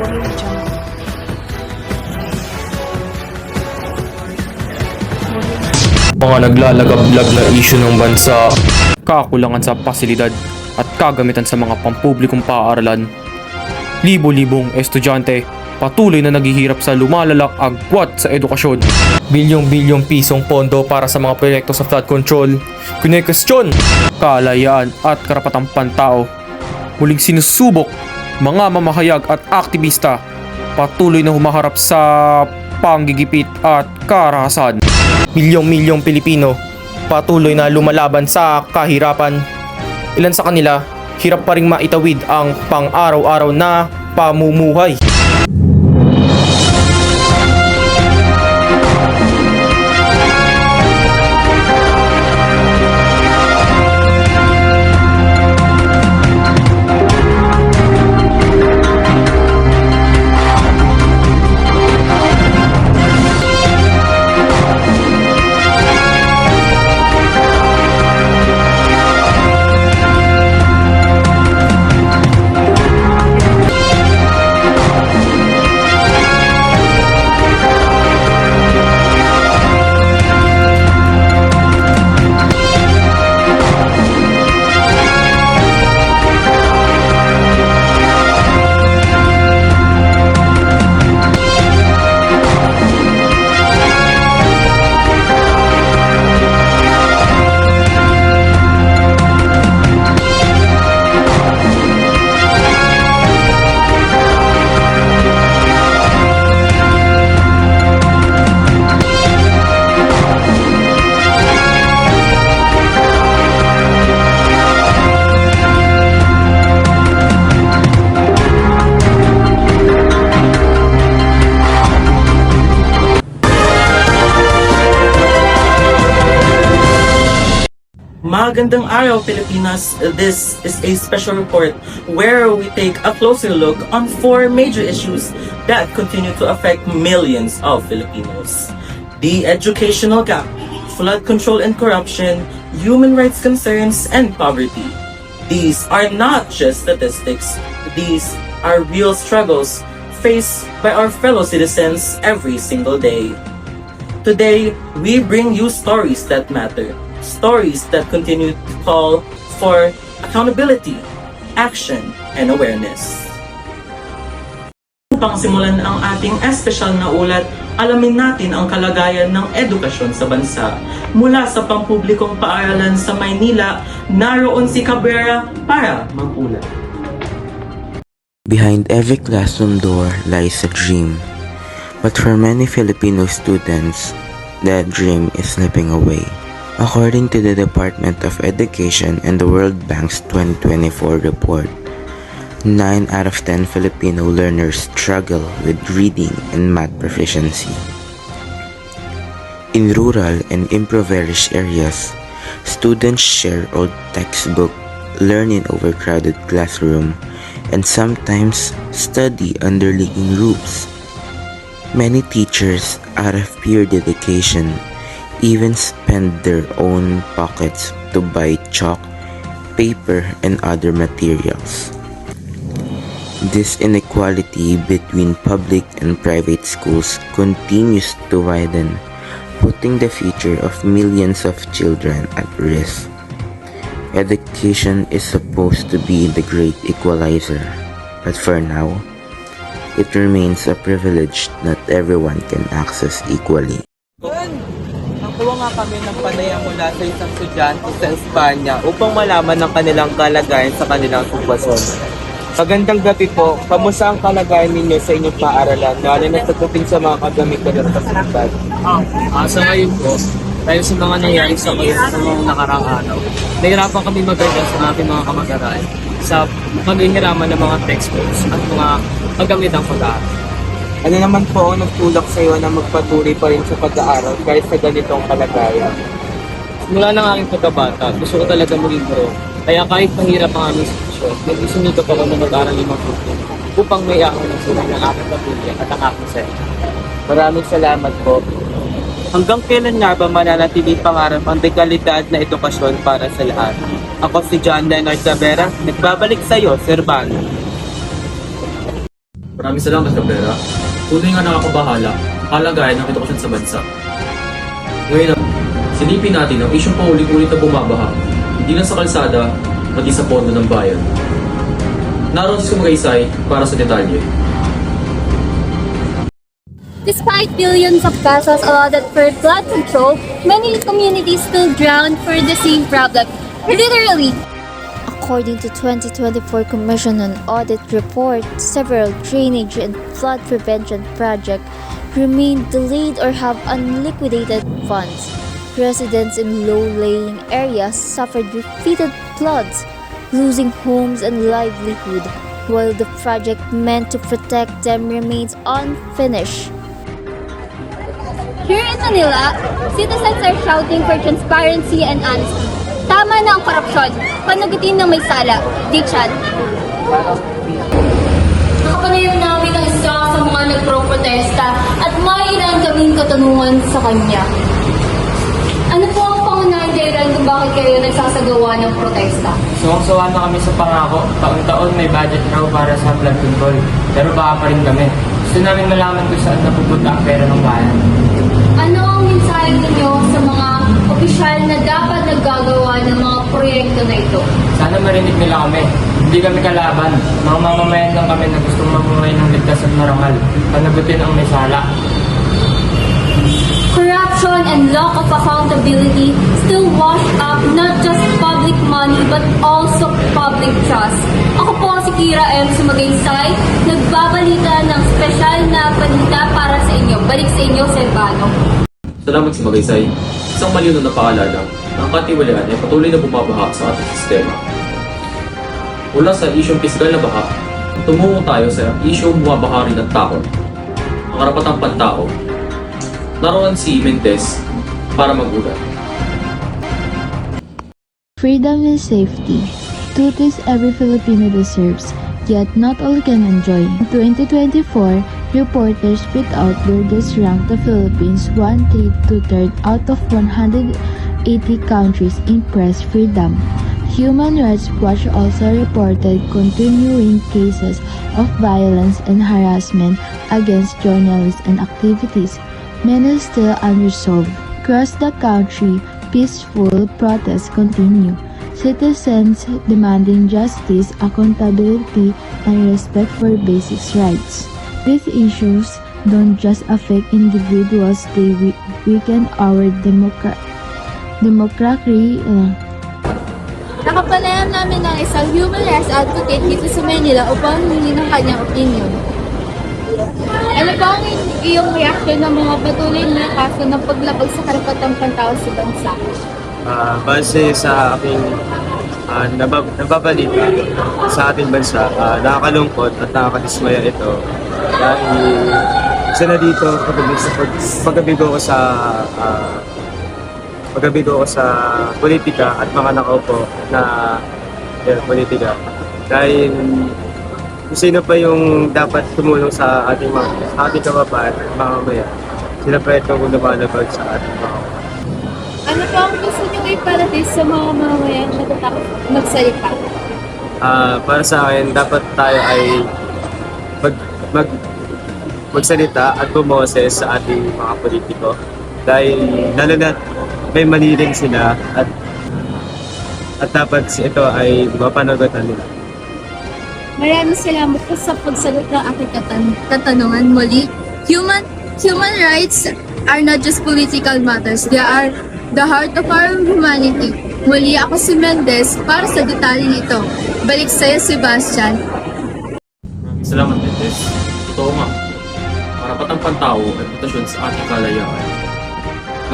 Audio Jungle. Mga naglalagablag na isyu ng bansa, kakulangan sa pasilidad at kagamitan sa mga pampublikong paaralan. Libo-libong estudyante patuloy na naghihirap sa lumalalak agwat sa edukasyon. Bilyong-bilyong pisong pondo para sa mga proyekto sa flood control, kine-question kalayaan at karapatang pantao. Muling sinusubok mga mamahayag at aktivista patuloy na humaharap sa panggigipit at karahasan. Milyong-milyong Pilipino patuloy na lumalaban sa kahirapan. Ilan sa kanila hirap pa ring maitawid ang pang-araw-araw na pamumuhay. Magandang araw, Pilipinas! This is a special report where we take a closer look on 4 major issues that continue to affect millions of Filipinos. The educational gap, flood control and corruption, human rights concerns, and poverty. These are not just statistics. These are real struggles faced by our fellow citizens every single day. Today, we bring you stories that matter. Stories that continue to call for accountability, action, and awareness. Upang simulan ang ating espesyal na ulat, alamin natin ang kalagayan ng edukasyon sa bansa. Mula sa pampublikong paaralan sa Maynila, naroon si Cabrera para mag-ulat. Behind every classroom door lies a dream. But for many Filipino students, that dream is slipping away. According to the Department of Education and the World Bank's 2024 report, 9 out of 10 Filipino learners struggle with reading and math proficiency. In rural and impoverished areas, students share old textbook, learn in overcrowded classroom, and sometimes study under leaking roofs. Many teachers, out of pure dedication, even spend their own pockets to buy chalk, paper, and other materials. This inequality between public and private schools continues to widen, putting the future of millions of children at risk. Education is supposed to be the great equalizer, but for now, it remains a privilege not everyone can access equally. Nakuha nga kami ng panayam mula sa isang estudyante sa Espanya upang malaman ang kanilang kalagayan sa kanilang sitwasyon. Magandang gabi po. Kamusta ang kalagayan ninyo sa inyong paaralan, lalo na pagdating sa mga kagamitan ng pasilidad? Sa ngayon po, tayo sa mga nangyari sa mga nakarang araw, nahirapan kami mag-guide sa ating mga kamag-aral sa paghihiraman ng mga textbooks at mga kagamitan pag-aaral. Ano naman po ang nagtulak sa iyo na magpatuloy pa rin sa pag-aaral kahit sa ganitong kalagayan? Mula ng aking pagkabata, gusto ko talaga maging guro. Kaya kahit mahirap ang aming sitwasyon, nag-isunod ako na mag-aaral ng mabuti upang may ako ng sunod ng aking pamilya at ang aking sarili. Maraming salamat po. Hanggang kailan nga ba mananatili pangarap ang dekalidad na edukasyon para sa lahat? Ako si John Leonard Cabrera, nagbabalik sa iyo, Sir Bano. Maraming salamat, Cabrera. Tunay nga nakakabahala, kalagayan ng edukasyon sa bansa. Ngayon na, silipin natin ang isyong paulit-ulit na bumabaha, hindi lang sa kalsada, pati sa pondo ng bayan. Naroon si Sumaysay para sa detalye. Despite billions of pesos allotted for flood control, many communities still drown for the same problem. Literally! According to 2024 Commission on Audit report, several drainage and flood prevention projects remain delayed or have unliquidated funds. Residents in low-lying areas suffered repeated floods, losing homes and livelihood, while the project meant to protect them remains unfinished. Here in Manila, citizens are shouting for transparency and honesty. Tama na ang korupsyon. Panugutin ng may sala. Dichan. Nakapanayaw namin ang isa sa mga nagpro-protesta at mayroon kaming katanungan sa kanya. Ano po ang pangunahing dahilan kung bakit kayo nagsasagawa ng protesta? Suwang-suwa na kami sa pangako. Taon-taon may budget raw para sa flood control. Pero baka pa rin kami. Gusto namin malaman kung saan napupunta ang pera ng bayan. Ano ang mensahe ninyo sa mga opisyal na dapat naggagawa ng mga proyekto na ito? Sana marinig nila kami. Hindi kami kalaban. Mga mamamayan lang kami na gustong mamamayan ng ligtas at marangal. Panagutin ang may sala. Corruption and lack of accountability still wash up not just public money but also public trust. Ako po si Kira M. Sumagaysay, nagbabalita ng special na balita para sa inyo. Balik sa inyo, Silvano. Salamat sa Magaysay. Isang malinaw na paalala na ang katiwalian ay patuloy na bumabaha sa ating sistema. Mula sa isyong pisikal na baha, tumungo tayo sa isyong bumabaha rin ng takot, ang karapatang pantao. Naroon si Mendez para magulat. Freedom and safety. Duties every Filipino deserves, yet not all can enjoy. In 2024, reporters put out Lourdes ranked the Philippines 132nd out of 180 countries in press freedom. Human Rights Watch also reported continuing cases of violence and harassment against journalists and activities, many still unresolved. Across the country, peaceful protests continue. Citizens demanding justice, accountability, and respect for basic rights. These issues don't just affect individuals, they weaken our democracy. Nakapanayam namin ng isang human rights advocate dito sa Manila upang humingi ng kanyang opinion. Ano ba ang iyong reaksyon ng mga patuloy na kaso ng paglabag sa karapatang pantao sa bansa? Base sa aking nababalita sa ating bansa, nakakalungkot at nakakadismaya ito dahil isa na dito pagkabigo ko sa politika at mga nakaupo na politika dahil kung sino pa yung dapat tumulong sa ating kababayan, mga mamaya, sila pa itong lumalabag sa ating mga Ano po ang gusto niyo iparating sa mga mamamayang natatakot magsalita? Para sa akin, dapat tayo ay magsalita at bumoses sa ating mga politiko dahil lalo na may mali rin sila at dapat ito ay mapanagutan nila. Maraming salamat po sa pagsagot ng aking katanungan muli. Human rights are not just political matters. They are the heart of our humanity. Muli ako si Mendez para sa detalye nito. Balik sa'yo, Sebastian. Maraming salamat, Mendez. Totoo nga, karapatang pantao ay proteksyon sa ating kalayaan.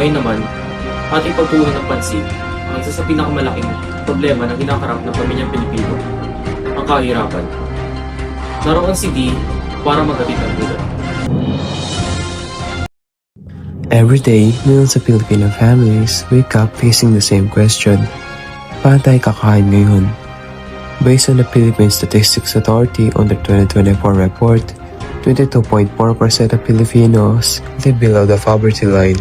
Ngayon naman, ating pagtuunan ng pansin ang isa sa pinakamalaking problema na hinaharap ng pamilyang Pilipino, ang kahirapan. Naroon si D para maghatid ng gulat. Every day, millions of Filipino families wake up facing the same question. Paano tayo kakain ngayon? Based on the Philippine Statistics Authority on the 2024 report, 22.4% of Filipinos live below the poverty line.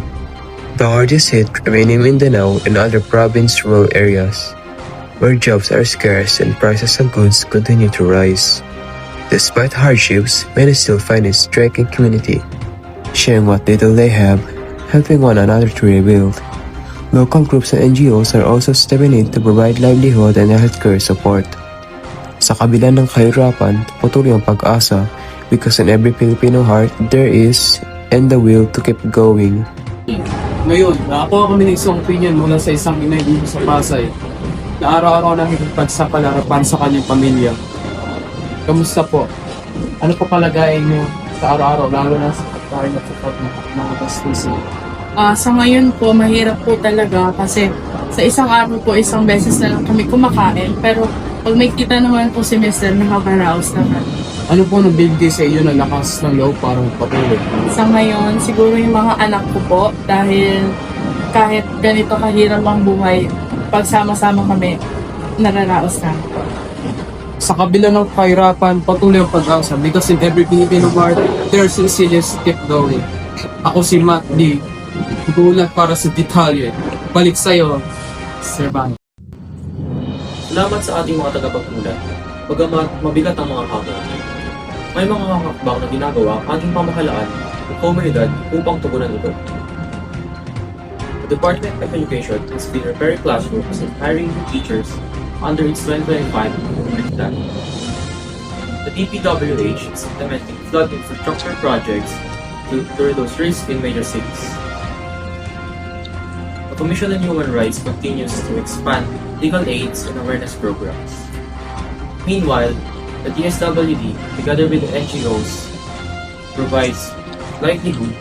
The hardest hit remain in Mindanao and other province rural areas, where jobs are scarce and prices of goods continue to rise. Despite hardships, many still find a striking community, sharing what little they have, helping one another to rebuild. Local groups and NGOs are also stepping in to provide livelihood and healthcare support. Sa kabila ng kahirapan, patuloy ang pag-asa because in every Filipino heart, there is and the will to keep going. Ngayon, nakakuha kami ng isang opinion mula sa isang inay dito sa Pasay na araw-araw nang ipagsapalarapan sa kanyang pamilya. Kamusta po? Ano po kalagayan niyo sa araw-araw, lalo na sa pagkain at sa mga gastusin? Sa ngayon po, mahirap po talaga kasi sa isang araw po, isang beses na lang kami kumakain. Pero pag may kita naman po si Mr. nakaka-rouse naman. Ano po nabibigay sa iyo na lakas ng loob para magpatuloy? Sa ngayon, siguro yung mga anak ko po dahil kahit ganito kahirap ang buhay, pagsama-sama kami, nararaos na. Sa kabila ng kahirapan, patuloy ang pag-asa because in every Filipino heart, there's resilience to keep going. Ako si Matt D. Tutulat para sa detalye. Balik sa'yo, Sir Van. Salamat sa ating mga tagapagtulad. Bagamat mabigat ang mga hamon, may mga hakbang na ginagawa ang ating pamahalaan at komunidad upang tugunan ito. The Department of Education has been repairing classrooms and hiring new teachers under its 2025 improvement plan. The DPWH is implementing flood infrastructure projects to reduce risk in major cities. The Commission on Human Rights continues to expand legal aids and awareness programs. Meanwhile, the DSWD, together with the NGOs, provides livelihood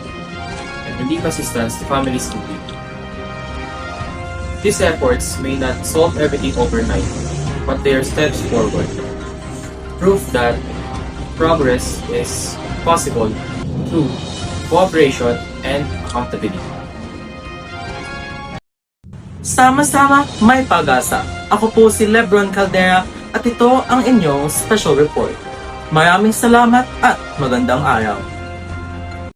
and relief assistance to families in need. These efforts may not solve everything overnight, but they are steps forward. Proof that progress is possible through cooperation and accountability. Sama-sama, may pag-asa. Ako po si Lebron Caldera at ito ang inyong special report. Maraming salamat at magandang araw.